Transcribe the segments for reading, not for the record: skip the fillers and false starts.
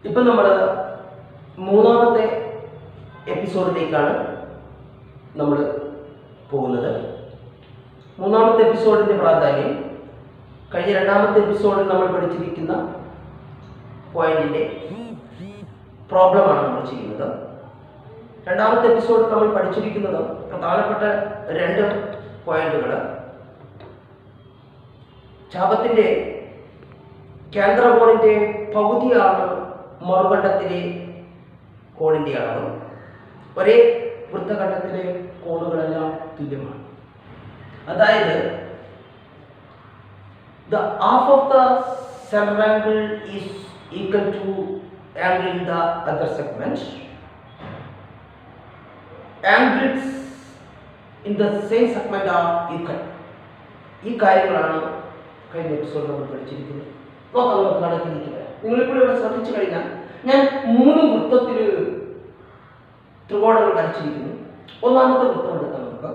ഇപ്പം നമ്മൾ മൂന്നാമത്തെ എപ്പിസോഡിലേക്കാണ് നമ്മൾ പോകുന്നത്. മൂന്നാമത്തെ എപ്പിസോഡിൻ്റെ പ്രാധാന്യം കഴിഞ്ഞ രണ്ടാമത്തെ എപ്പിസോഡിൽ നമ്മൾ പഠിച്ചിരിക്കുന്ന പോയിന്റിൻ്റെ പ്രോബ്ലമാണ് നമ്മൾ ചെയ്യുന്നത്. രണ്ടാമത്തെ എപ്പിസോഡിൽ നമ്മൾ പഠിച്ചിരിക്കുന്നത് പ്രധാനപ്പെട്ട രണ്ട് പോയിന്റുകൾ. ചാപത്തിൻ്റെ കേന്ദ്രകോണിൻ്റെ പകുതിയാണ് മറുകണ്ഡത്തിലെ കോണിൻ്റെ അളവ്. ഒരേ വൃത്തഖണ്ഡത്തിലെ കോണുകളെല്ലാം തുല്യമാണ്. അതായത് the half of the center angle is equal to angle in the other segment. Angles in the same segment are equal. ഈ കാര്യങ്ങളാണ് കഴിഞ്ഞ എപ്പിസോഡിൽ നമ്മൾ പഠിച്ചിരിക്കുന്നത്. നോക്കാം, നമുക്ക് കണക്കിലേക്ക് വരാം. നിങ്ങളിപ്പോൾ ഇവിടെ ശ്രദ്ധിച്ചു കഴിഞ്ഞാൽ ഞാൻ 3 വൃത്തത്തിൽ ത്രികോണങ്ങൾ വരച്ചിരിക്കുന്നു. ഒന്നാമത്തെ വൃത്തം എടുക്കാം. നമുക്ക്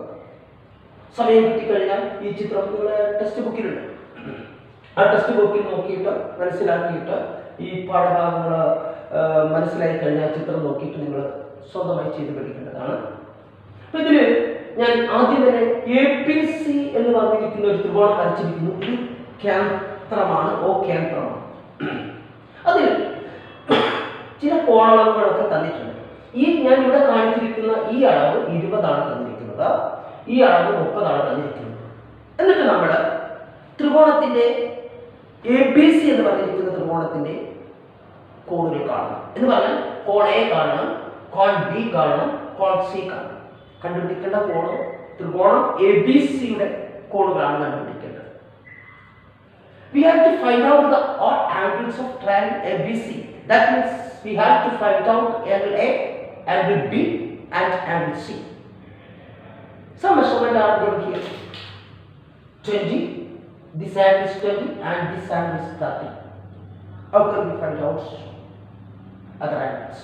സമയം കിട്ടിക്കഴിഞ്ഞാൽ ഈ ചിത്രം നിങ്ങളുടെ ടെക്സ്റ്റ് ബുക്കിലുണ്ട്. ആ ടെക്സ്റ്റ് ബുക്കിൽ നോക്കിയിട്ട് മനസ്സിലാക്കിയിട്ട് ഈ പാഠഭാഗങ്ങൾ മനസ്സിലായി കഴിഞ്ഞാൽ ചിത്രം നോക്കിയിട്ട് നിങ്ങൾ സ്വന്തമായി ചെയ്ത് പഠിക്കേണ്ടതാണ്. അപ്പോൾ ഇതിൽ ഞാൻ ആദ്യം തന്നെ ABC എന്ന് പറഞ്ഞിരിക്കുന്ന ഒരു ത്രികോണം വരച്ചിരിക്കുന്നു. ഇത് കേന്ദ്രമാണ്, കേന്ദ്രമാണ്. അതിൽ ചില കോണളവുകളൊക്കെ തന്നിട്ടുണ്ട്. ഞാൻ ഇവിടെ കാണിച്ചിരിക്കുന്ന ഈ അളവ് 20 തന്നിരിക്കുന്നത്, ഈ അളവ് 30 തന്നിരിക്കുന്നത്. എന്നിട്ട് നമ്മൾ ത്രികോണത്തിന്റെ ABC എന്ന് പറഞ്ഞിരിക്കുന്ന ത്രികോണത്തിന്റെ കോണുകൾ കാണണം. എന്ന് പറഞ്ഞാൽ കോൺ A കാണണം, കോൺ B കാണണം, കോൺ C കാണണം. കണ്ടുപിടിക്കേണ്ട കോണ് ത്രികോണം ABCയുടെ കോണുകളാണ് കണ്ടുപിടിക്കേണ്ടത്. We have to find out the odd angles of triangle ABC. That means we have to find out angle A, angle B and angle C. Some measurement are given here. 20. This angle is 20 and this angle is 30. How can we find out other angles?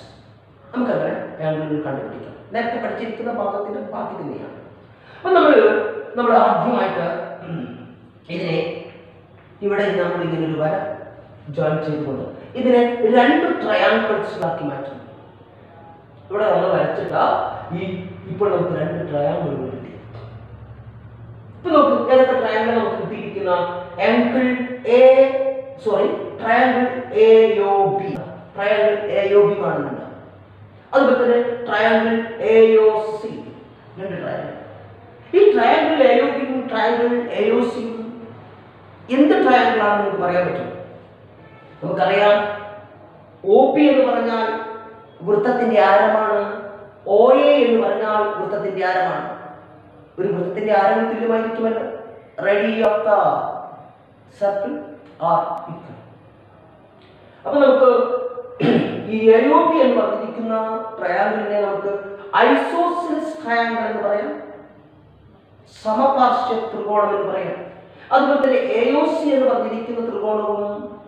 നമുക്കങ്ങനെ ആംഗിളുകൾ കണ്ടുപിടിക്കാം. നേരത്തെ പഠിച്ചിരിക്കുന്ന ഭാഗത്തിന്റെ ബാക്കി തന്നെയാണ്. അപ്പം നമ്മൾ ആദ്യമായിട്ട് ഇതിനെ ഇവിടെ നമ്മൾ ഇങ്ങനെ ഒരു വര ജോയിൻ ചെയ്തുകൊണ്ട് ഇതിനെ 2 ട്രയാങ്കിൾസിലാക്കി മാറ്റും. ഇവിടെ നമ്മൾ വരച്ചിട്ട് ഇപ്പോൾ നമുക്ക് 2 ട്രയാങ്കിളുകൾ കിട്ടി. ഇപ്പൊ നോക്ക്, ഏതൊക്കെ ട്രയാങ്കിൾ നമുക്ക് കിട്ടിയിരിക്കുന്ന ട്രയാങ്കിൾ AOB. ട്രയാങ്കിൾ AOB കാണുന്നുണ്ട്. അതുപോലെ തന്നെ ട്രയാങ്കിൾ AOC. 2 ട്രയാങ്കിൾ. ഈ ട്രയാങ്കിൾ AOBയും ട്രയാങ്കിൾ AOCയും എന്ത് ട്രയാങ്കിൾ ആണെന്ന് നമുക്ക് പറയാൻ പറ്റും. നമുക്കറിയാം, OB എന്ന് പറഞ്ഞാൽ വൃത്തത്തിന്റെ ആരമാണ്, OA എന്ന് പറഞ്ഞാൽ വൃത്തത്തിന്റെ ആരമാണ്. ഒരു വൃത്തത്തിന്റെ ആരം തുല്യമായിരിക്കുമല്ലോ. Radius of the circle R equal. അപ്പൊ നമുക്ക് ഈ AOB എന്ന് പറഞ്ഞിരിക്കുന്ന ട്രയാങ്കിളിനെ നമുക്ക് ഐസോസിലസ് ട്രയാങ്കിൾ എന്ന് പറയാം, സമപാർശ്വ ത്രികോണം എന്ന് പറയാം. അതുപോലെ തന്നെ AOC എന്ന് പറഞ്ഞിരിക്കുന്ന ത്രികോണവും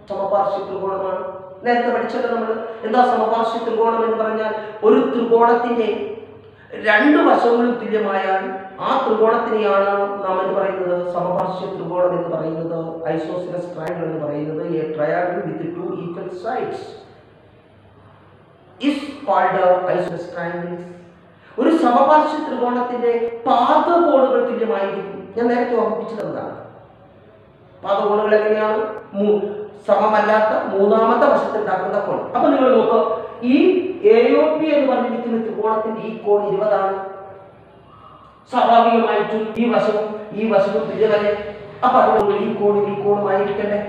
സമപാർശ്വ ത്രികോണമാണ്. നേരത്തെ പഠിച്ചത് നമ്മൾ എന്താ സമപാർശ്വ ത്രികോണം എന്ന് പറഞ്ഞാൽ, ഒരു ത്രികോണത്തിന്റെ 2 വശങ്ങളും തുല്യമായാൽ ആ ത്രികോണത്തിനെയാണ് നാം എന്ന് പറയുന്നത് സമപാർശ്വ ത്രികോണം എന്ന് പറയുന്നത്, ഐസോസിലസ് ട്രയാങ്കിൾ എന്ന് പറയുന്നത്. A triangle with 2 equal sides is called isosceles triangles. ഒരു സമപാർശ്വ ത്രികോണത്തിന്റെ പാദകോണുകൾ തുല്യമായിരിക്കും. ഞാൻ നേരത്തെ ഓർമ്മിപ്പിച്ചു തന്നതാണ്. പാദകോണുകൾ എങ്ങനെയാണ്? സമമല്ലാത്ത മൂന്നാമത്തെ വശത്ത് ഉണ്ടാക്കുന്ന കോൺ. അപ്പൊ നിങ്ങൾ നോക്കുക, ഈ AOB എന്ന് പറഞ്ഞിരിക്കുന്ന ത്രികോണത്തിന്റെ ഈ കോൺ 20. സ്വാഭാവികമായിട്ടും ഈ വശവും തുല്യമല്ലേ. അപ്പൊ അതുകൊണ്ട് ഈ കോണുമായിരിക്കണ്ടേ.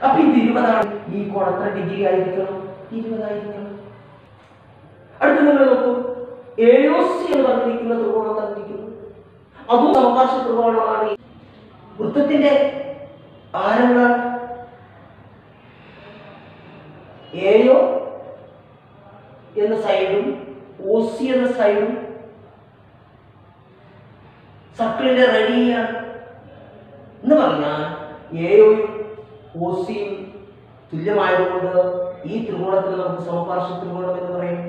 അപ്പൊ ഇത് 20. ഈ കോൺ എത്ര ഡിഗ്രി ആയിരിക്കണം? 20 ആയിരിക്കണം. അടുത്ത് നിങ്ങൾ നോക്കൂ, AOC എന്ന് പറഞ്ഞിരിക്കുന്ന ത്രികോണം തന്നിരിക്കുന്നു. അതും സമപാർശ്വ ത്രികോണമാണ്. വൃത്തത്തിന്റെ ആരങ്ങളാണ് AO എന്ന സൈഡും OC എന്ന സൈഡും സർക്കിളിന്റെ റേഡിയസാണ്. എന്ന് പറഞ്ഞാൽ AOയും OCയും തുല്യമായതുകൊണ്ട് ഈ ത്രികോണത്തിന് നമുക്ക് സമപാർശ്വ ത്രികോണം എന്ന് പറയും.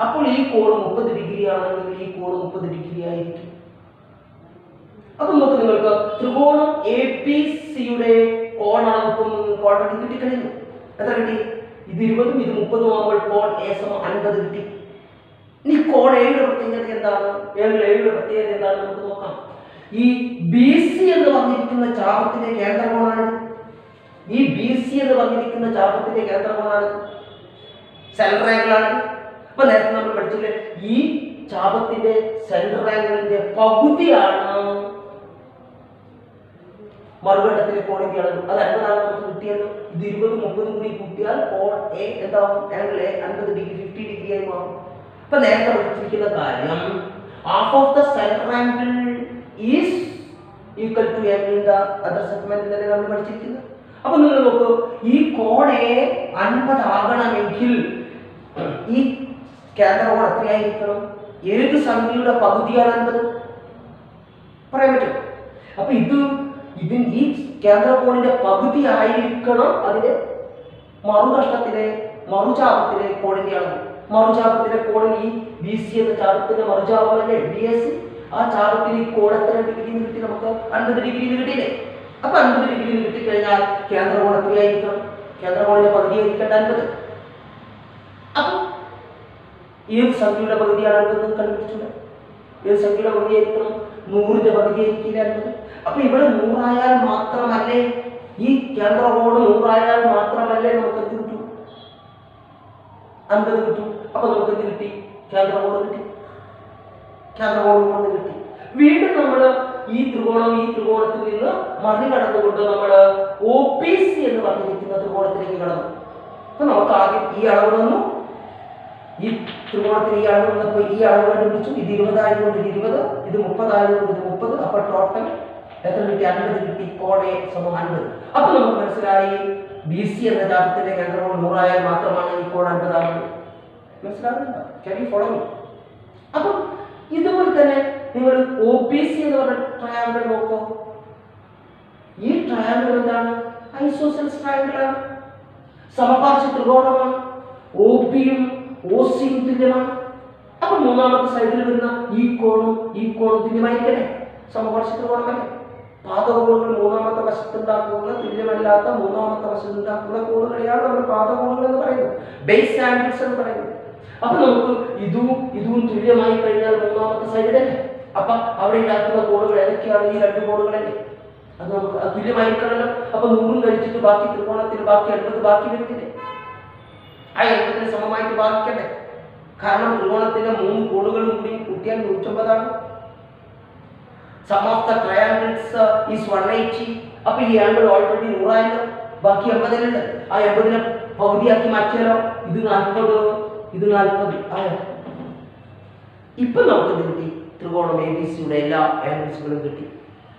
അപ്പോൾ ഈ കോൺ 30 ഡിഗ്രി ആണെങ്കിൽ ഈ കോൺ 30 ഡിഗ്രി ആയിരിക്കും. അപ്പൊ നോക്ക്, നിങ്ങൾക്ക് ത്രികോണം ABCയുടെ കോണളവ് കിട്ടിക്കഴിഞ്ഞു. എത്ര കിട്ടി? ഇത് 20 ഇത് 30 ആകുമ്പോൾ കോൺ എ സമം 50 കിട്ടി. ഇനി കോൺ എയുടെ പ്രത്യേകത എന്താണ്? എയുടെ പ്രത്യേകത എന്താണ് നമുക്ക് നോക്കാം. ഈ ബി സി എന്ന് പറഞ്ഞിരിക്കുന്ന ചാപത്തിന്റെ കേന്ദ്രകോണാണ്. ഈ ബി സി എന്ന് പറഞ്ഞിരിക്കുന്ന ചാപത്തിന്റെ കേന്ദ്രകോണാണ്, സെൻട്രൽ ആംഗിൾ ആണ്. അപ്പൊ നേരത്തെ നമ്മൾ പഠിച്ചില്ലേ, ഈ ചാപത്തിന്റെ സെൻട്രൽ ആംഗിളിന്റെ പകുതിയാണ് മറുകണ്ടത്തിലെ കോണിന്റെ അളവ്. അത് 50 നമുക്ക് കിട്ടിയല്ലോ. ഇത് 20 30 കൂടി കൂട്ടിയാൽ കോൺ എ എന്താവും? ആംഗിൾ എ 50 ഡിഗ്രി 50 ഡിഗ്രി ആയി മാറും. അപ്പൊ നേരത്തെ പഠിച്ചിരിക്കുന്ന കാര്യം half of the center angle is equal to angle in the other segment എന്നല്ലേ നമ്മൾ പഠിച്ചിരിക്കുന്നത്. അപ്പൊ നിങ്ങൾ നോക്കൂ, ഈ കോൺ എ 50 ആകണമെങ്കിൽ ഈ കേന്ദ്രകോൺ എത്രയായിരിക്കണം? ഏത് സംഖ്യയുടെ പകുതിയാണ് 50? പറയാൻ പറ്റും. അപ്പൊ ഈ കേന്ദ്രകോണിന്റെ പകുതി ആയിരിക്കണം അതിന്റെ മറുകഷ്ടത്തിലെ മറുചാപത്തിലെ കോണിന്റെ അളവ്. മറുചാപത്തിലെ കോണിൽ ഈ ബി സി എന്ന ചാപത്തിന്റെ മറുചാപമല്ലേ ബി എസ് സി. ആ ചാപത്തിൽ ഈ കോൺ എത്ര ഡിഗ്രി കിട്ടി? നമുക്ക് 50 ഡിഗ്രി കിട്ടിയില്ലേ? അപ്പൊ 50 ഡിഗ്രി കിട്ടിക്കഴിഞ്ഞാൽ കേന്ദ്രകോൺ എത്രയായിരിക്കണം? കേന്ദ്രകോണിന്റെ പകുതി ആയിരിക്കേണ്ട 50. അപ്പൊ ഏത് സംഖ്യയുടെ പകുതിയാണ് 50 കണ്ടുപിടിച്ചില്ല? ഏത് സംഖ്യയുടെ പകുതി ആയിരിക്കണം? 100ന്റെ പകുതി ആയിരിക്കില്ല 50. അപ്പൊ ഇവിടെ 100 ആയാൽ മാത്രമല്ലേ, ഈ കേന്ദ്രകോൺ 100 ആയാൽ മാത്രമല്ലേ നമുക്ക് എന്ത് കിട്ടും? 50 കിട്ടും. അപ്പൊ നമുക്ക് എന്ത് കിട്ടി? കേന്ദ്രകോൺ കിട്ടി. കേന്ദ്രകോൺ കിട്ടി. വീണ്ടും നമ്മൾ ഈ ത്രികോണത്തിൽ നിന്ന് മറികടന്നുകൊണ്ട് നമ്മൾ ഒ പി സി എന്ന് പറഞ്ഞിരിക്കുന്ന ത്രികോണത്തിലേക്ക് കടന്നു. അപ്പൊ നമുക്ക് ആദ്യം ഈ അളവ് തന്നു, ഈ ത്രികോണത്തിന് ഈ അളവ് വന്നപ്പോൾ ഈ അളവ് കണ്ടുപിടിച്ചു. ഇത് 20 ആയതുകൊണ്ട് ഇത് 20, ഇത് 30 ആയതുകൊണ്ട് ഇത് 30. അപ്പൊ ടോട്ടൽ എത്ര കിട്ടി? 50 കിട്ടി. കോൺ എ സമം 50. അപ്പൊ നമുക്ക് മനസ്സിലായി ബി സി എന്ന ചാപത്തിന്റെ കേന്ദ്രകോൺ 100 ആയാൽ മാത്രമാണ് ഈ കോൺ 50 ആവുന്നത്. മനസ്സിലാകുന്നുണ്ടോ? Can you follow me? അപ്പൊ ഇതുപോലെ തന്നെ നിങ്ങൾ ഒ ബി സി എന്ന് പറഞ്ഞ ട്രയാങ്കിൾ നോക്കൂ. ഈ ട്രയാങ്കിൾ എന്താണ്? ഐസോസെൽസ് ട്രയാങ്കിൾ ആണ്, സമപാർശ്വ ത്രികോണമാണ്. ഒ ബിയും ഒ സിയും തുല്യമാണ്. അപ്പൊ മൂന്നാമത്തെ സൈഡിൽ വരുന്ന ഈ കോണും തുല്യമായിരിക്കട്ടെ, സമപാർശ്വ ത്രികോണമല്ലേ. പാദകോണുകൾ മൂന്നാമത്തെ വശത്തുണ്ടാക്കുന്ന തുല്യമല്ലാത്ത മൂന്നാമത്തെ വശത്തുണ്ടാക്കുന്ന കോണുകളെയാണ് നമ്മൾ പാദകോണുകൾ എന്ന് പറയുന്നത്, ബേസ് ആംഗിൾസ് എന്ന് പറയുന്നത്. അപ്പൊ നമുക്ക് ഇതും തുല്യമായി കഴിഞ്ഞാൽ മൂന്നാമത്തെ സൈഡിലല്ലേ. അപ്പൊ അവിടെ ഉണ്ടാക്കുന്ന കോണുകൾ ഏതൊക്കെയാണ്? ഈ 2 കോണുകളല്ലേ. അത് നമുക്ക് തുല്യമായിരിക്കണമല്ലോ. അപ്പൊ 100 കഴിച്ചിട്ട് ബാക്കി ത്രികോണത്തിൽ ബാക്കി 50 ബാക്കി വരുന്നില്ലേ? ആ 80ന് സമമായിട്ട് ബാധിക്കണ്ടേ? കാരണം ത്രികോണത്തിന്റെ 3 കോണുകളും കൂടി കൂട്ടിയാൽ 150 ആണ്. Sum of the triangles is 180. അപ്പൊ ഈ ആംഗിൾ ഓൾറെഡി 100 ആയല്ലോ, ബാക്കി 80 ഉണ്ട്. ആ 80നെ പകുതിയാക്കി മാറ്റിയാലോ? ഇത് 40 ഇത് 40 ആയോ? ഇപ്പൊ നമുക്ക് എന്ത് കിട്ടി? ത്രികോണം എ ബി സിയുടെ എല്ലാ ആംഗിൾസുകളും കിട്ടി.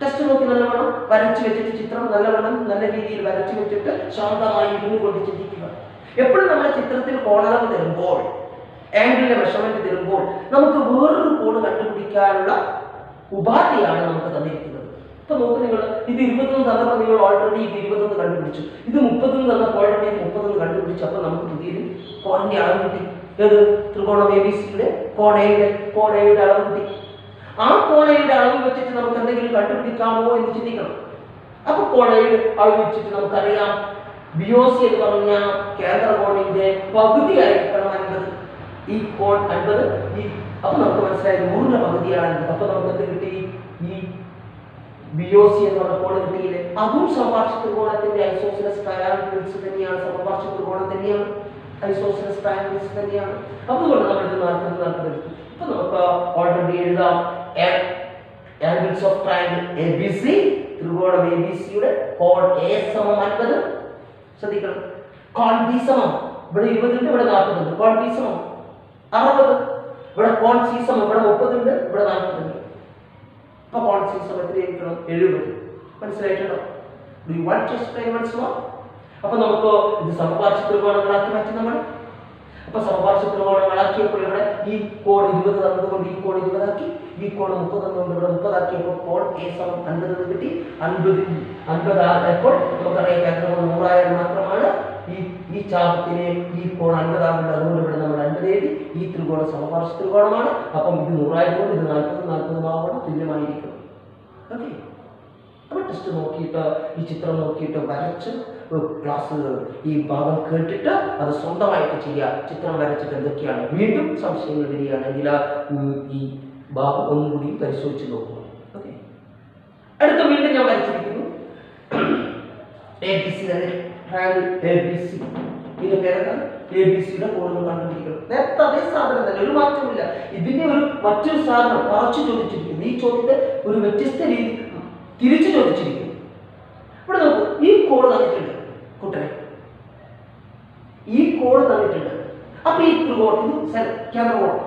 ടെസ്റ്റ് നോക്കി നല്ലവണ്ണം വരച്ചു വെച്ചിട്ട്, ചിത്രം നല്ലവണ്ണം നല്ല രീതിയിൽ വരച്ചു വെച്ചിട്ട് ശാന്തമായി ഇരുന്നുകൊണ്ട് ചിന്തിക്കുക. എപ്പോഴും നമ്മുടെ ചിത്രത്തിൽ കോണളവ് തരുമ്പോൾ, ആംഗിളിന്റെ മെഷർമെന്റ് തരുമ്പോൾ നമുക്ക് വേറൊരു കോൺ കണ്ടുപിടിക്കാനുള്ള ഉപാധിയാണ് നമുക്ക് തന്നിരിക്കുന്നത്. ഇപ്പൊ നോക്ക്, നിങ്ങൾ ഇത് 20 തന്നപ്പോൾ നിങ്ങൾ ഓൾറെഡി ഇത് 20 കണ്ടുപിടിച്ചു. ഇത് 30 തന്നപ്പോൾ ഓൾറെഡി 30 കണ്ടുപിടിച്ചു. അപ്പൊ നമുക്ക് പുതിയൊരു കോണിന്റെ അളവ് കിട്ടി. ഏത്? ത്രികോണം എ ബി സിയുടെ കോൺ എയുടെ അളവ് കിട്ടി. ആ കോൺ എയുടെ അളവ് വെച്ചിട്ട് നമുക്ക് എന്തെങ്കിലും കണ്ടുപിടിക്കാമോ എന്ന് ചിന്തിക്കണം. അപ്പൊ കോൺ എയുടെ അളവ് വെച്ചിട്ട് നമുക്കറിയാം ബി ഒ സി എന്ന് പറഞ്ഞ കേന്ദ്രകോണിന്റെ പകുതി ആയിരിക്കണം 50. ഈ കോൺ 50. അപ്പൊ നമുക്ക് മനസ്സിലായി 100ന്റെ പകുതിയാണ് 50. അപ്പൊ നമുക്ക് എന്ത് കിട്ടി? ഈ ബി ഒ സി എന്ന് പറഞ്ഞ കോൺ കിട്ടിയില്ലേ? അതും സമപാർശ്വ ത്രികോണത്തിന്റെ ഐസോസെലസ് ട്രയാങ്കിൾസ് തന്നെയാണ്. സമപാർശ്വ ത്രികോണം തന്നെയാണ്, ഐസോസെലസ് ട്രയാങ്കിൾസ് തന്നെയാണ്. അതുകൊണ്ട് നമ്മൾ ഇത് 40 എടുത്തു. ഇപ്പൊ നമുക്ക് ഓൾറെഡി എഴുതാം angles of triangle A B C. ത്രികോണം എ ബി സിയുടെ കോൺ എ സമം 50. ശ്രദ്ധിക്കണം, കോൺ ബി സമം ഇവിടെ 20 ഉണ്ട്, ഇവിടെ 40 ഉണ്ട്. കോൺ ബി സമം 60. ഇവിടെ കോൺ സി സമം ഇവിടെ 30 ഉണ്ട്, ഇവിടെ 40 ഉണ്ട്. അപ്പൊ കോൺ സി സമത്തിലിരിക്കണം 70. മനസ്സിലായിട്ടുണ്ടോ? Do you want to explain once more? അപ്പൊ നമുക്ക് ഇത് സമപാർശ്വ ത്രികോണങ്ങളാക്കി മാറ്റി നമ്മൾ. അപ്പൊ സമപാർശ്വ ത്രികോണങ്ങളാക്കിയപ്പോൾ ഇവിടെ ഈ കോൺ 20 തന്നതുകൊണ്ട് ഈ കോൺ 20 ആക്കി, ഈ കോൺ 30 തന്നതുകൊണ്ട് ഇവിടെ 30 ആക്കിയപ്പോൾ കോൺ എ സമം 50 കിട്ടി. 50 ആയപ്പോൾ നമുക്കറിയാം കേന്ദ്രകോൺ 100 ആയാൽ മാത്രമാണ് ഈ ചാപത്തിന് ഈ കോൺ 50 ആകുന്നത്. അതുകൊണ്ട് ഇവിടെ നമ്മൾ 50 എഴുതി. ഈ ത്രികോണം സമപാർശ്വ ത്രികോണമാണ്. അപ്പം ഇത് 100 ആയതുകൊണ്ട് ഇത് 40 ആവണം, തുല്യമായിരിക്കും. ഓക്കെ. അപ്പൊ ടെസ്റ്റ് നോക്കിയിട്ട് ഈ ചിത്രം നോക്കിയിട്ട് വരച്ച് ക്ലാസ് ഈ ഭാഗം കേട്ടിട്ട് അത് സ്വന്തമായിട്ട് ചെയ്യുക. ചിത്രം വരച്ചിട്ട് എന്തൊക്കെയാണ് വീണ്ടും സംശയങ്ങൾ വരികയാണെങ്കിൽ ഈ ഭാഗം ഒന്നുകൂടി പരിശോധിച്ച് നോക്കുക. ഓക്കെ, അടുത്ത വീണ്ടും ഞാൻ വരച്ചിരിക്കുന്നു ABC തന്നെ, ട്രയാങ്കിൾ ABC. ഇതിന്റെ പേരെന്താണ്? ABCയുടെ കോണുകൾ കണ്ടുപിടിക്കണം. നേരത്തെ അതേ സാധനം തന്നെ, ഒരു മാറ്റമില്ല. ഇതിന്റെ ഒരു മറ്റൊരു സാധനം മറച്ചു ചോദിച്ചിരിക്കുന്നു. ഈ ചോദ്യത്തെ ഒരു വ്യത്യസ്ത രീതി തിരിച്ചു ചോദിച്ചിരിക്കുന്നു. ഇവിടെ നോക്കൂ, ഈ കോഡ് തന്നിട്ടുണ്ട് കൂട്ടരെ, ഈ കോഡ് തന്നിട്ടുണ്ട്. അപ്പൊ ഈ ത്രികോണം ഇത് കേന്ദ്രകോണം.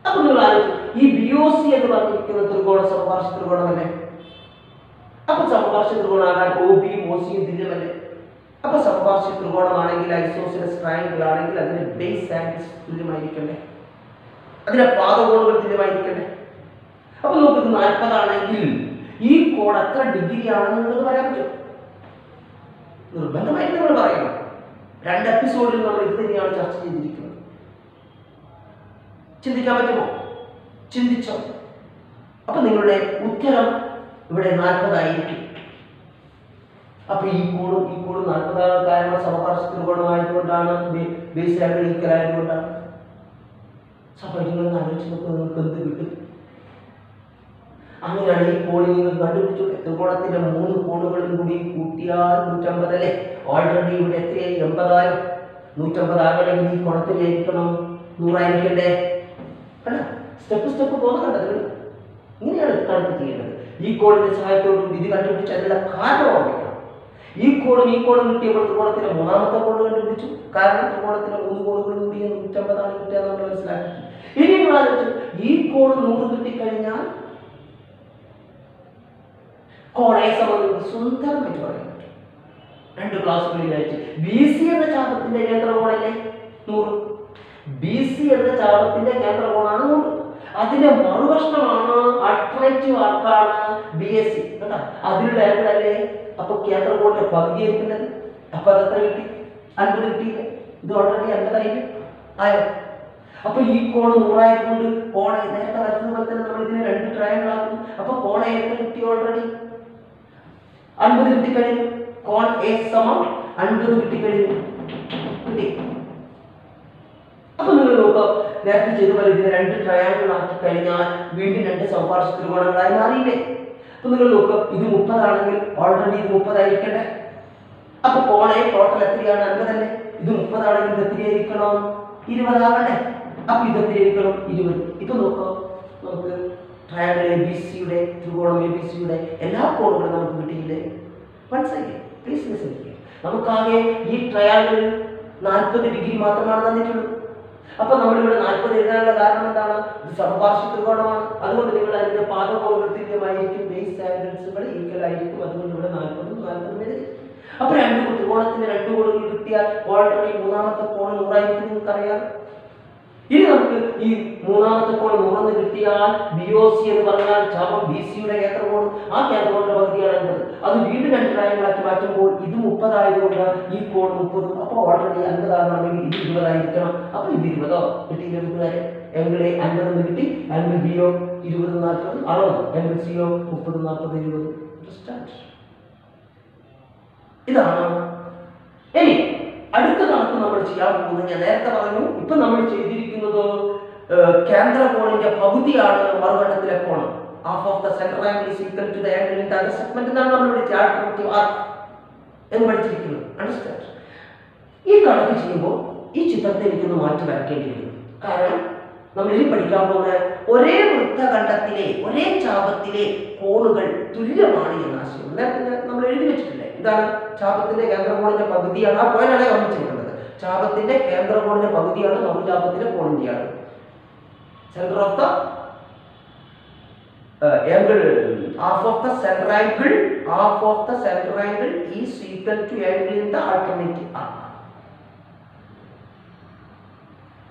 അപ്പൊ നിങ്ങൾ ആലോചിച്ചു, ഈ BOC എന്ന് പറഞ്ഞിരിക്കുന്ന ത്രികോണ സമപാർശ്വ ത്രികോണമല്ലേ? അപ്പൊ സമപാർശ്വ ത്രികോണമാകാൻ OBയും OCയും തുല്യമല്ലേ? അപ്പൊ സമപാർശ്വ ത്രികോണമാണെങ്കിൽ ഐസോസിലസ് ട്രയാങ്കിൾ ആണെങ്കിൽ അതിന്റെ ബേസ് ആംഗിൾസ് തുല്യമായിരിക്കണ്ടേ? അതിന്റെ പാദകോണുകൾ തുല്യമായിരിക്കണ്ടേ? അപ്പൊ നമുക്ക് 40 ആണെങ്കിൽ ഈ കോൺ എത്ര ഡിഗ്രി ആണെന്ന് നിങ്ങൾക്ക് പറയാൻ പറ്റും? നിർബന്ധമായിട്ട് നമ്മൾ പറയണം. 2 എപ്പിസോഡിൽ നമ്മൾ ഇത് തന്നെയാണ് ചർച്ച ചെയ്തിരിക്കുന്നത്. ചിന്തിക്കാൻ പറ്റുമോ? ചിന്തിച്ചോ? അപ്പൊ നിങ്ങളുടെ ഉത്തരം ഇവിടെ 40 ആയിരിക്കും. അപ്പൊ ഈ കോണും 40 കാരണം സമപാർശ്വ ത്രികോണമായതുകൊണ്ടാണ്, ബേസ് ആംഗിൾ ഈക്വൽ ആയതുകൊണ്ടാണ്. സ്വാഭാവികമായി ആലോചിച്ച് നോക്കുക, നിങ്ങൾക്ക് എന്ത് കിട്ടും? അങ്ങനെയാണ് ഈ കോണിൽ നിങ്ങൾ കണ്ടുപിടിച്ചു. ത്രികോണത്തിന്റെ 3 കോണുകളും കൂടി കൂട്ടിയാൽ 150 അല്ലേ? ഓൾറെഡി ഇവിടെ എത്രയായി? 80. 150 ആകണമെങ്കിൽ ഈ കോണത്തിലായിരിക്കണം 100 ആയിരിക്കണ്ടേ? അല്ല, സ്റ്റെപ്പ് പോകുന്നുണ്ട്. ഇങ്ങനെയാണ് കണക്ക് ചെയ്യേണ്ടത്. ഈ കോണിന്റെ സഹായത്തോടും ഇത് കണ്ടുപിടിച്ച് അതിനുള്ള കാരണം ഓർമ്മിക്കണം. ഈ കോണും കിട്ടിയപ്പോൾ ത്രികോണത്തിന്റെ 3ാമത്തെ കോണ് കണ്ടുപിടിച്ചു. കാരണം ത്രികോണത്തിന്റെ 3 കോണുകളും കൂടി 150 ആണ് കിട്ടിയത് നമ്മൾ മനസ്സിലാക്കി. ഇനി നിങ്ങൾ ആലോചിച്ചു, ഈ കോണ് 100 കിട്ടിക്കഴിഞ്ഞാൽ കോണെ സംബന്ധിച്ച് സുന്ദരമായിട്ട് പറയാൻ പറ്റും. 2 ക്ലാസ്സുകളിലായിട്ട് BC എന്ന ചാപത്തിന്റെ കേന്ദ്രകോണല്ലേ 100. BC എന്ന ചാപത്തിന്റെ കേന്ദ്രകോണാണ് 100. അതിന്റെ മറുകഷ്ണമാണ് അൾട്ടർനേറ്റീവ് ആർക്കാണ് BAC. കേട്ടോ, അതിലുള്ള ആംഗിൾ അല്ലേ? അപ്പൊ കേന്ദ്രകോണിന്റെ പകുതി ആയിരിക്കുന്നത്. അപ്പൊ അത് എത്ര കിട്ടി? 50 കിട്ടിയില്ലേ? ഇത് ഓൾറെഡി 50 ആയോ? അപ്പൊ ഈ കോണ് 100 ആയതുകൊണ്ട് കോണെ നേരത്തെ വരച്ചതുപോലെ തന്നെ നമ്മൾ ഇതിനെ 2 ട്രയാങ്കിൾ ആക്കും. അപ്പൊ കോണെ എത്ര കിട്ടി? ഓൾറെഡി 50 കിട്ടിക്കഴിഞ്ഞു. കോൺ A സമം 50 കിട്ടിക്കഴിഞ്ഞു. കിട്ടി. അപ്പൊ നിങ്ങൾ നോക്കുക, നേരത്തെ ചെയ്തപോലെ ഇതിനെ 2 ട്രയാങ്കിൾ ആക്കി കഴിഞ്ഞാൽ വീണ്ടും 2 സമപാർശ്വ ത്രികോണങ്ങളായി മാറിയില്ലേ? അപ്പൊ നിങ്ങൾ നോക്കുക, ഇത് 30 ആണെങ്കിൽ ഓൾറെഡി ഇത് 30 ആയിരിക്കട്ടെ. അപ്പൊ കോണെ ടോട്ടൽ എത്രയാണ്? 50 അല്ലേ? ഇത് 30 ആണെങ്കിൽ ഇത് എത്രയായിരിക്കണം? 20 ആവണ്ടേ? അപ്പൊ ഇത് എത്രയായിരിക്കണം? 20. ഇപ്പൊ നോക്കുക, നമുക്ക് ട്രയാങ്കിൾ ABCയുടെ ത്രികോണം ABCയുടെ എല്ലാ കോണുകളും നമുക്ക് കിട്ടിയില്ലേ? മനസ്സിലായില്ലേ? പ്ലീസ് മനസ്സിലാക്കുക. നമുക്കാകെ ഈ ട്രയാങ്കിളിൽ 40 ഡിഗ്രി മാത്രമാണ് തന്നിട്ടുള്ളൂ. അപ്പൊ നമ്മളിവിടെ 40 എഴുതാനുള്ള കാരണം എന്താണ്? ഇത് സമപാർശ്വ ത്രികോണമാണ്. അതുകൊണ്ട് നിങ്ങൾ അതിന്റെ പാദകോണുകൾ തുല്യമായിരിക്കും, ബേസ് ആംഗിൾസുകൾ ഈക്വൽ ആയിരിക്കും. അതുകൊണ്ട് ഇവിടെ 40 എഴുതി. അപ്പൊ 2 ത്രികോണത്തിന്റെ 2 കോണുകൾ കിട്ടിയാൽ ഓൾറെഡി 3ാമത്തെ കോൺ 100 ആയിരിക്കും. നിങ്ങൾക്കറിയാം. ഇനി നമുക്ക് ഈ 3ാമത്തെ കോൺ 100 കിട്ടിയാൽ BOC എന്ന് പറഞ്ഞാൽ ചാപം BCയുടെ കേന്ദ്രകോൺ, ആ കേന്ദ്രകോണിന്റെ പകുതിയാണ് 50. അത് വീണ്ടും 2 ട്രയാങ്കിളാക്കി മാറ്റുമ്പോൾ ഇത് 30 ആയതുകൊണ്ട് ഈ കോൺ 30. അപ്പൊ ഓൾറെഡി 50 ആകണമെങ്കിൽ ഇത് 20 ആയിരിക്കണം. അപ്പൊ ഇത് 20 കിട്ടിയില്ലേ കൂട്ടുകാരെ? ആംഗിൾ A 50 കിട്ടി, ആംഗിൾ BO 20 40 60, ആംഗിൾ CO 30 40 20. ഇതാണ്. ഇനി അടുത്ത കണക്ക് നമ്മൾ ചെയ്യാൻ പോകുന്നത് ഞാൻ നേരത്തെ പറഞ്ഞു. ഇപ്പൊ നമ്മൾ ചെയ്തിരിക്കുന്നത് കേന്ദ്രകോണിന്റെ പകുതിയാണ് മറുകണ്ഠത്തിലെ കോണം. Half of the centre angle is equal to the angle in the other segment എന്നാണ് നമ്മൾ ഇവിടെ ആൾട്ടർനേറ്റീവ് ആർക്ക് എന്ന് പഠിച്ചിരിക്കുന്നത്. അണ്ടർസ്റ്റാൻഡ്? ഈ കണക്ക് ചെയ്യുമ്പോൾ ഈ ചിത്രത്തെ എനിക്കൊന്ന് മാറ്റി വരയ്ക്കേണ്ടി വരും. കാരണം നമ്മൾ ഇനി പഠിക്കാൻ പോകുന്ന ഒരേ വൃത്തഖണ്ഡത്തിലെ ഒരേ ചാപത്തിലെ കോണുകൾ തുല്യമാണ് എന്ന ആശയം നേരത്തെ നമ്മൾ എഴുതി വെച്ചിട്ടില്ലേ? ഇതാണ് ചാപത്തിന്റെ കേന്ദ്രകോണിന്റെ പകുതിയാണ്. ആ പോയിന്റാണ് ഓർമ്മിച്ചിട്ടുള്ളത്. ചാപത്തിന്റെ കേന്ദ്രകോണിന്റെ പകുതിയാണ് മറുചാപത്തിന്റെ കോണിന്റെയാണ്. Centre of the angle, half of the center angle is equal to angle in the alternative arc.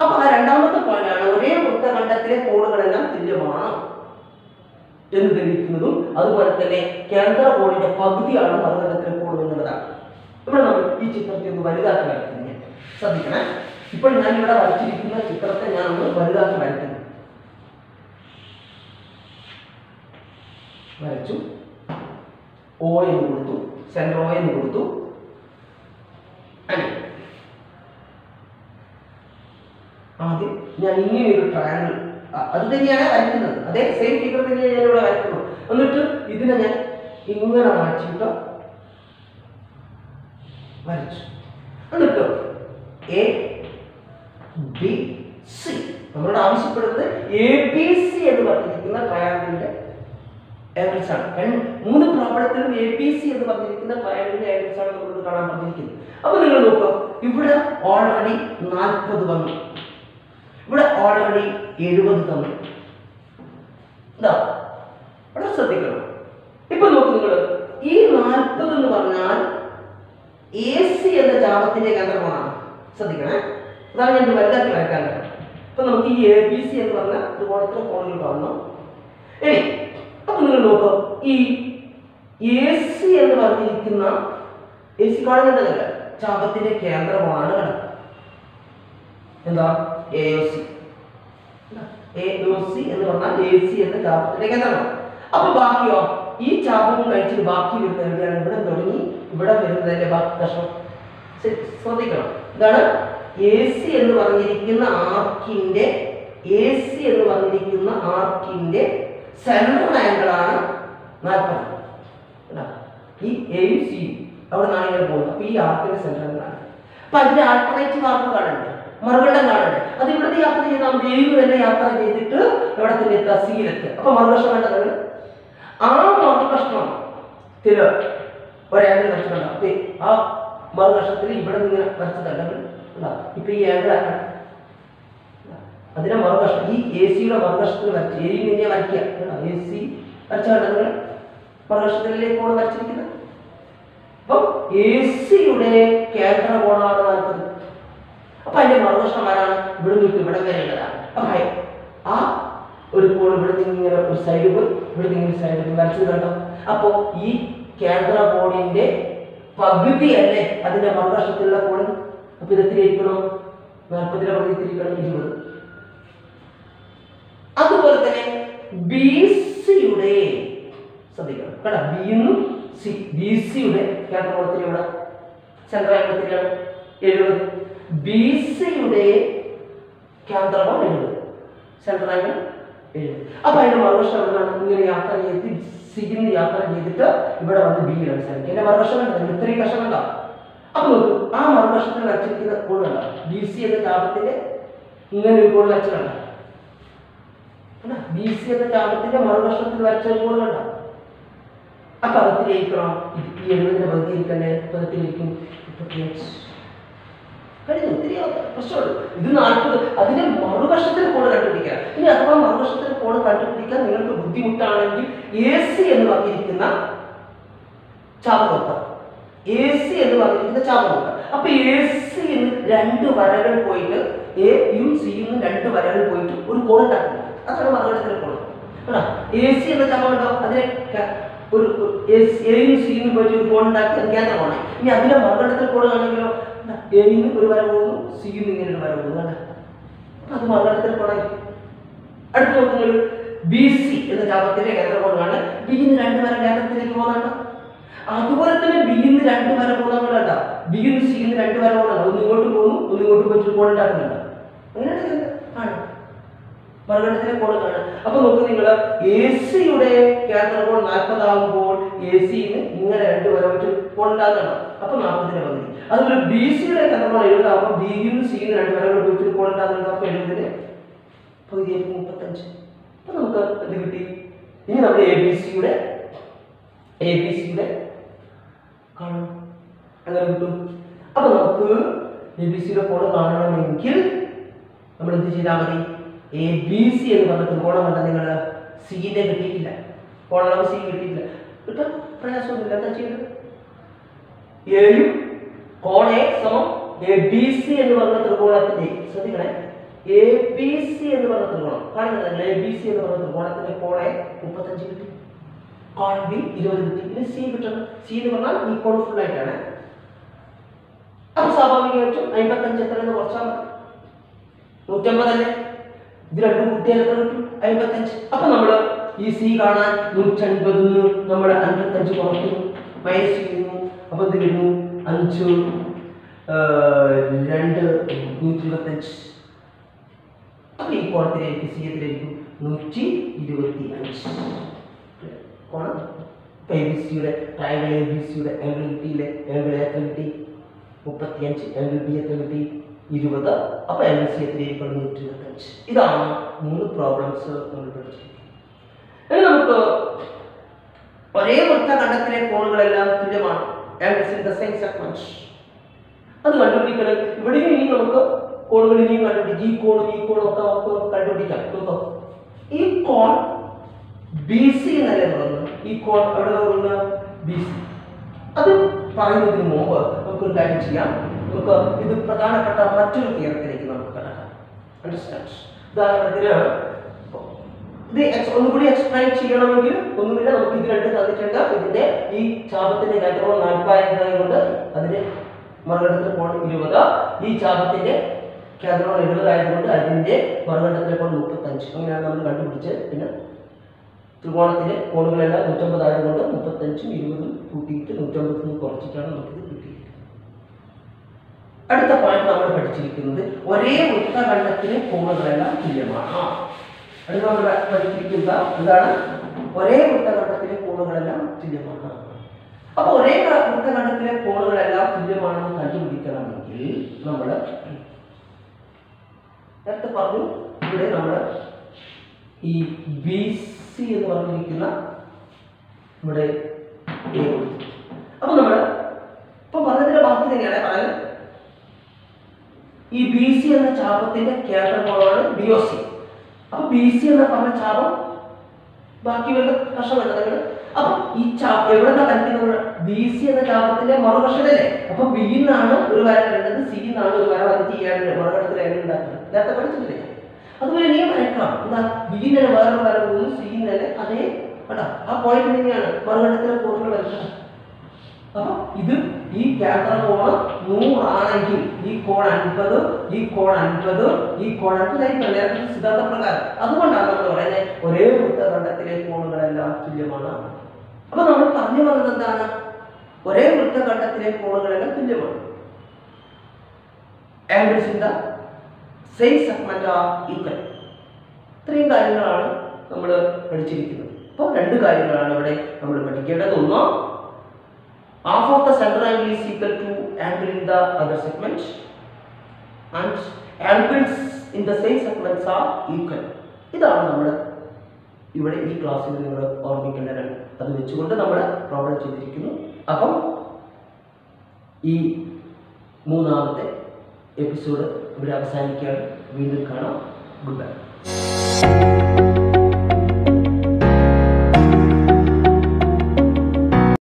അപ്പൊ ആ രണ്ടാമത്തെ പോയിന്റാണ് ഒരേ വൃത്തഖണ്ഡത്തിലെ കോണുകളെല്ലാം തുല്യമാണ് എന്ന് തെളിയിക്കുന്നതും അതുപോലെ തന്നെ കേന്ദ്രകോണിന്റെ പകുതിയാണ് മറുകണ്ഠത്തിലെ കോൺ എന്നുള്ളതാണ്. ഇവിടെ നമ്മൾ ഈ ചിത്രത്തെ ഒന്ന് വലുതാക്കി വരയ്ക്കുന്നത് ശ്രദ്ധിക്കണം. ഇപ്പോൾ ഞാൻ ഇവിടെ വരച്ചിരിക്കുന്ന ചിത്രത്തെ ഞാൻ ഒന്ന് വലുതാക്കി വരയ്ക്കുന്നു. വരച്ചു. O എന്ന് കൊടുത്തു, സെന്റർ O എന്ന് കൊടുത്തു. ആദ്യം ഞാൻ ഇങ്ങനെ ഒരു ട്രയാങ്കിൾ അത് തന്നെയാണ് വരയ്ക്കുന്നത്, അതേ സെയിം ഫിഗർ തന്നെയാണ് ഞാൻ ഇവിടെ വരയ്ക്കുന്നത്. എന്നിട്ട് ഇതിനെ ഞാൻ ഇങ്ങനെ മാറ്റിയിട്ട് വരച്ചു. എന്നിട്ട് എ ബി സി നമ്മളോട് ആവശ്യപ്പെടുന്നത് എ ബി സി എന്ന് പറഞ്ഞിരിക്കുന്ന ട്രയാങ്കിളിന്റെ ആംഗിൾസ് ആണ്. 3 പ്രോബ്ലത്തിലും എ ബി സി എന്ന് പറഞ്ഞിരിക്കുന്ന ട്രയാങ്കിളിന്റെ ആംഗിൾസ് ആണ് നമ്മളോട് കാണാൻ പറഞ്ഞിരിക്കുന്നത്. അപ്പൊ നിങ്ങൾ നോക്കുക, ഇവിടെ ഓൾറെഡി 40 വന്നു, ഇവിടെ ഓൾറെഡി 70 തന്നു. ഇവിടെ ശ്രദ്ധിക്കണം. ഇപ്പൊ നോക്കൂ നിങ്ങൾ, ഈ 40 എന്ന് പറഞ്ഞാൽ എ സി എന്ന ചാപത്തിന്റെ കേന്ദ്രമാണ്. ശ്രദ്ധിക്കണേ, അതാണ് ഞാൻ വലുതാക്കി വരയ്ക്കാൻ കാരണം. അപ്പൊ നമുക്ക് ഈ എ ബി സി എന്ന് പറഞ്ഞ ത്രികോണത്തിലെ കോണുകൾ കാണണം. ഇനി അപ്പൊ നിങ്ങൾ നോക്കുക, ഈ എ സി എന്ന് പറഞ്ഞിരിക്കുന്ന എ സി കാണുന്നുണ്ടല്ല, ചാപത്തിന്റെ കേന്ദ്രമാണ് കണ്ടത്. എന്താ AOC എന്ന് പറഞ്ഞാൽ AC എന്ന ചാപത്തിന്റെ കേന്ദ്രമാണ്. അപ്പൊ ബാക്കിയോ, ഈ ചാപം കഴിച്ചിട്ട് ബാക്കി വരുന്ന എവിടെയാണ്? ഇവിടെ തുടങ്ങി ഇവിടെ വരുന്നതിന്റെ ബാക്കി കഷ്ണം ശ്രദ്ധിക്കണം. ഇതാണ് AC എന്ന് പറഞ്ഞിരിക്കുന്ന ആർക്കിന്റെ സെൻട്രൽ ആംഗിൾ ആണ് 40. ഈ എയും സിയും അവിടെ നാളെ പോകുന്നത്. അപ്പൊ ഈ ആർക്കിന്റെ സെൻട്രൽ ആംഗിൾ ആണ്. അപ്പൊ അതിന്റെ ആൾട്ടർനേറ്റീവ് ആർക്ക് കാണണ്ടേ? മറുകണ്ഠം കാണണ്ടേ? അത് ഇവിടുത്തെ യാത്ര ചെയ്താൽ എയിൽ തന്നെ യാത്ര ചെയ്തിട്ട് ഇവിടെ തന്നെ എത്തുക, സിയിലെത്തുക. അപ്പൊ മറുകഷ്ണം കണ്ടത് ആ മറുകഷ്ണത്തിൽ ഒരാംഗിൾ വരച്ചിട്ടുണ്ട്. അപ്പൊ ആ മറുകഷ്ണത്തിൽ ഇവിടെ നിന്ന് വരച്ചതല്ലെങ്കിൽ ഇപ്പൊ ഈ ആംഗിൾ അതിനെ മറുകഷ്ണം ഈ എ സിയുടെ മറുകഷ്ണത്തിൽ വരച്ച് എയിൽ നിന്നെ വരയ്ക്കുക. എ സി വരച്ച കണ്ടത് മറുകഷ്ണത്തിലേക്കാണ് വരച്ചിരിക്കുന്നത്. അപ്പം എ സിയുടെ കേന്ദ്ര കോണാണ് 40. അപ്പൊ അതിന്റെ മറുകഷ്ണം ആരാണ്? ഇവിടെ നിന്ന് ഇവിടെ വരേണ്ടതാണ്. അപ്പൊ ആ ഒരു കോൺ ഇവിടെ നിന്ന് ഇങ്ങനെ ഒരു സൈഡ് പോയി ഇവിടെ നിന്ന് സൈഡ് പോയി വരച്ചത് കണ്ടോ? അപ്പോ ഈ കേന്ദ്ര കോണിന്റെ പകുതി അല്ലേ അതിന്റെ മറുകഷ്ണത്തിലുള്ള കോൺ. അപ്പൊ ഇത് എത്തിരിക്കണം 40 പകുതി എത്തിരിക്കണം 20. അതുപോലെ തന്നെ ബി സിയുടെ ശ്രദ്ധിക്കണം കേട്ടോ, ബി സിയുടെ കേന്ദ്ര കോണത്തിന് ഇവിടെ സെൻട്രൽ ആംഗിൾ എത്തിരിക്കണം 70. ബി സിയുടെ കേന്ദ്രകോൺ 70, സെൻട്രൽ ആംഗിൾ 70. അപ്പൊ അതിന്റെ മറുകഷ്ണം എന്താണ്? ഇങ്ങനെ യാത്ര ചെയ്ത് സിന്ന് യാത്ര ചെയ്തിട്ട് ഇവിടെ വന്ന് ബിയിൽ അവസാനിക്കും. എന്റെ മറുകഷ്ണം കണ്ടോ? ഇത്രയും കഷ്ണം കണ്ടോ? അപ്പൊ നോക്കൂ, ആ മറുകഷ്ണത്തിൽ വരച്ചിരിക്കുന്ന കോൺ കണ്ടോ? ബി സി എന്ന ചാപത്തിന്റെ ഇങ്ങനെ ഒരു കോൺ വരച്ചു കണ്ടോ? ബി സി എന്ന ചാപത്തിന്റെ മറുകഷ്ണത്തിൽ വരച്ച കോൺ കണ്ടോ? അപ്പൊ അകത്തിലേക്കണം ഈ 70ന്റെ പകുതിയിരിക്കണ്ടേ? പദത്തിലേക്കും ഒത്തിരി പ്രശ്നമുള്ളൂ. ഇത് 40, അതിന്റെ മറുകഷ്ണത്തിൽ കോണ് കണ്ടുപിടിക്കുക. ഇനി അഥവാ മറുകഷ്ണത്തിൽ കോണ് കണ്ടുപിടിക്കാൻ നിങ്ങൾക്ക് ബുദ്ധിമുട്ടാണെങ്കിൽ എ സി എന്ന് പറഞ്ഞിരിക്കുന്ന ചാപം നോക്കാം. അപ്പൊ എ സിന്ന് 2 വരകൾ പോയിട്ട് എയും സിയും 2 വരകൾ പോയിട്ട് ഒരു കോൺ ഉണ്ടാക്കുന്നു. അതാണ് മറുകഷ്ണത്തിലെ കോൺ. എ സി എന്ന ചാപം ഉണ്ടോ? അതിനെ ഒരു എയും സിയും പോയിട്ട് ഒരു കോൺ ഉണ്ടാക്കി അത് കേന്ദ്രമാണ്. ഇനി അതിന്റെ മറുകഷ്ണത്തിൽ കോൺ ആണെങ്കിലോ എയിന്ന് ഒരു വര പോകുന്നു, സിന്ന് ഇങ്ങനെ ഒരു വര പോകുന്നു. അത് മറുകണ്ഠത്തിൽ കോണായിരിക്കും. അടുത്ത് നോക്കുന്നത് ബി സി എന്ന ചാപത്തിന്റെ കേന്ദ്രകോണാണ്. ബിന്ന് 2 വര കേന്ദ്രത്തിലേക്ക് പോകുന്നുണ്ടോ? അതുപോലെ തന്നെ ബിന്ന് 2 വര പോകുന്നുണ്ടോ? ബിന്ന് സിന്ന് 2 വര പോകുന്നുണ്ടോ? ഒന്ന് ഇങ്ങോട്ട് പോകുന്നു, ഒന്ന് ഇങ്ങോട്ട് പോയിട്ട് കോൺ ഉണ്ടാക്കുന്നുണ്ടോ? അങ്ങനെയാണ് കാണാം, മറുകണ്ഠത്തിലെ കോൺ കാണാം. അപ്പൊ നോക്ക് നിങ്ങൾ, എ സിയുടെ കേന്ദ്രകോൺ 40 ആകുമ്പോൾ എ സിന്ന് ഇങ്ങനെ 2 വര വെച്ച് കോൺ ഉണ്ടാകുന്നുണ്ടോ? അപ്പൊ 40ന്റെ പകുതി. അതുപോലെ ബി സിയുടെ കേന്ദ്രകോൺ 70 ആകുമ്പോൾ ബിന്ന് സിന്ന് 2 വരകൾ വെച്ച് കോൺ ഉണ്ടാകുന്നുണ്ടോ? അപ്പൊ 70ന്റെ പകുതി 35. അപ്പൊ നമുക്ക് ഇത് കിട്ടി. ഇനി നമ്മൾ എ ബി സിയുടെ കാണണം, അങ്ങനെ കിട്ടും. അപ്പൊ നമുക്ക് എ ബി സിയുടെ കോൺ കാണണമെങ്കിൽ നമ്മൾ എന്ത് ചെയ്താൽ മതി? എ ബി സി എന്ന് പറഞ്ഞ ത്രികോണം കണ്ട നിങ്ങൾ സിന്റെ കിട്ടിയിട്ടില്ല, കോണളവ് സി കിട്ടിയിട്ടില്ല, കിട്ടാൻ പ്രയാസമൊന്നുമില്ല. എന്താ ചെയ്യുന്നത്? എയും കോൺ എ സമം എ ബി സി എന്ന് പറഞ്ഞ ത്രികോണത്തിന്റെ, ശ്രദ്ധിക്കണേ, എ ബി സി എന്ന് പറഞ്ഞ ത്രികോണം കാണുന്നുണ്ടല്ലോ. എ ബി സി എന്ന് പറഞ്ഞ ത്രികോണത്തിന്റെ കോൺ എ 35 കിട്ടി, കോൺ ബി 20 കിട്ടി. പിന്നെ സി കിട്ടണം. സി എന്ന് പറഞ്ഞാൽ ഈ കോൺ ഫുൾ ആയിട്ടാണ്. അപ്പൊ സ്വാഭാവികമായിട്ടും 55 എത്രയെന്ന് കുറച്ചാൽ 150 അല്ലേ? ഇത് രണ്ടും കൂട്ടിയാൽ എത്ര കിട്ടും? 55. അപ്പൊ നമ്മള് ഈ സി കാണാൻ 150 നമ്മൾ 55 75 കുറയ്ക്കുന്നു, മൈനസ് ചെയ്യുന്നു. അപ്പോൾ ഇത് വരുന്നു 5 2 125. അപ്പോൾ ഈ കോണത്തിലേക്ക് സിയത്തിലേക്ക് 125 കോണം. എ ബി സിയുടെ ട്രയാങ്കിൾ എ ബി സിയുടെ ആംഗിൾ കിട്ടിയില്ലേ? ആംഗിൾ എത്ര കിട്ടി? 35. ആംഗിൾ ബി എത്ര കിട്ടി? 20. അപ്പോൾ ആംഗിൾ സി എത്രയായിരിക്കും? 125. ഇതാണ് 3 പ്രോബ്ലംസ് നമ്മൾ പഠിച്ചിരിക്കുന്നത്. ഇനി നമുക്ക് ഒരേ വൃത്തഖണ്ഡത്തിലെ കോണുകളെല്ലാം തുല്യമാണ്. Angles in the same segment അത് കണ്ടുപിടിക്കണം. ഇവിടെയും ഇനി നമുക്ക് കോണുകൾ ഇനിയും കണ്ടുപിടിക്കും. ഈ കോണും ഒക്കെ നമുക്ക് കണ്ടുപിടിക്കാം. ഈ കോൺ ബി സി എന്നല്ലേ പറയുന്നത്? ഈ കോൺ എവിടെ പറയുന്ന ബി സി. അത് പറയുന്നതിന് മുമ്പ് നമുക്കൊരു കാര്യം ചെയ്യാം. നമുക്ക് ഇത് പ്രധാനപ്പെട്ട മറ്റൊരു തിയറത്തിലേക്ക് നമുക്ക് കടക്കാം. അണ്ടർസ്റ്റാൻഡ്? ഉദാഹരണത്തിന് ഇത് ഒന്നുകൂടി എക്സ്പ്ലെയിൻ ചെയ്യണമെങ്കിൽ ഒന്നുമില്ല, നമുക്ക് ഇത് രണ്ട് തന്നിട്ടുണ്ട്. ഇതിന്റെ ഈ ചാപത്തിന്റെ കേന്ദ്രം 40 ആയതുകൊണ്ട് അതിന്റെ മറുകണ്ഠത്തിലെ കോൺ 20. ഈ ചാപത്തിന്റെ കേന്ദ്രം 70 ആയതുകൊണ്ട് അതിന്റെ മറുകണ്ഠത്തിലെ കോൺ 35. അങ്ങനെയാണ് നമ്മൾ കണ്ടുപിടിച്ചത്. പിന്നെ ത്രികോണത്തിലെ കോണുകളെല്ലാം 150 ആയതുകൊണ്ട് 35ഉം 20ഉം കൂട്ടിയിട്ട് 150 കുറച്ചിട്ടാണ് നമുക്കിത് കിട്ടിയത്. അടുത്ത പോയിന്റ് നമ്മൾ പഠിച്ചിരിക്കുന്നത് ഒരേ വൃത്തഖണ്ഡത്തിലെ കോണുകളെല്ലാം തുല്യമാണ്. അടുത്ത നമ്മൾ പഠിച്ചിരിക്കുക എന്താണ്? ഒരേ വൃത്തഖണ്ഡത്തിലെ കോണുകളെല്ലാം തുല്യമാണ്. അപ്പോൾ ഒരേ വൃത്തഖണ്ഡത്തിലെ കോണുകളെല്ലാം തുല്യമാണെന്ന് കണ്ടുപിടിക്കണമെങ്കിൽ നമ്മൾ നേരത്തെ പറഞ്ഞു, ഇവിടെ നമ്മൾ ഈ ബി സി എന്ന് പറഞ്ഞിരിക്കുന്ന ഇവിടെ അപ്പൊ നമ്മൾ ഇപ്പൊ പറഞ്ഞതിന്റെ ബാക്കി തന്നെയാണ് പറയാൻ. ഈ ബി സി എന്ന ചാപത്തിന്റെ കേന്ദ്രകോണാണ് ബി ഒ സി. അപ്പൊ ബി സി എന്ന പറഞ്ഞ ചാപം ബാക്കി വരുന്ന കഷം കണ്ടത്. അപ്പൊ ഈ ചാപം എവിടെ വരയ്ക്കുന്നത്? ബി സി എന്ന ചാപത്തിന്റെ മറുകഷല്ലേ. അപ്പൊ ബി എന്നാണ് ഒരു വര വരേണ്ടത്, സി എന്നാണ് ഒരു വര വരച്ച് ചെയ്യാൻ മറുകടത്തിൽ എങ്ങനെ ഉണ്ടാക്കുന്നത്? നേരത്തെ പഠിച്ചിട്ടില്ലേ? അതുപോലെ നീ വരയ്ക്കാം. എന്താ? ബി തന്നെ വേറൊരു വര പോകുന്നു, സി തന്നെ അതേ കേട്ടോ. ആ പോയിന്റ് തന്നെയാണ് മറുകടത്തിലെ കോണുകൾ വരയ്ക്കുന്നത്. അപ്പൊ ഇത് ഈ കേന്ദ്രകോണ് 100 ആണെങ്കിൽ ഈ കോൺ 50, ഈ കോൺ 50, ഈ കോൺ 50 നേരത്തെ സിദ്ധാന്ത പ്രകാരം. അതുകൊണ്ടാണ് നമ്മൾ പറയുന്നത് ഒരേ വൃത്തഖണ്ഡത്തിലെ കോണുകളെല്ലാം തുല്യമാണ്. അപ്പൊ നമ്മൾ പറഞ്ഞു വന്നത് എന്താണ്? ഒരേ വൃത്തഖണ്ഡത്തിലെ കോണുകളെല്ലാം തുല്യമാണ്. Angles in the same segment are equal. ഇത്രയും കാര്യങ്ങളാണ് നമ്മൾ പഠിച്ചിരിക്കുന്നത്. അപ്പോൾ 2 കാര്യങ്ങളാണ് ഇവിടെ നമ്മൾ പഠിക്കേണ്ടത്. ഒന്ന്, half of the center angle is equal to angle in the other segment and angles in the same segments are equal. ഇതാണ് നമ്മൾ ഇവിടെ ഈ ക്ലാസ്സിൽ നിങ്ങൾ ഓർമ്മിക്കേണ്ടതാണ്. അത് വെച്ചുകൊണ്ട് നമ്മൾ പ്രോബ്ലം ചെയ്തിരിക്കുന്നു. അപ്പം ഈ 3ാമത്തെ എപ്പിസോഡ് ഇവിടെ അവസാനിക്കുകയാണ്. വീണ്ടും കാണാം. Good bye.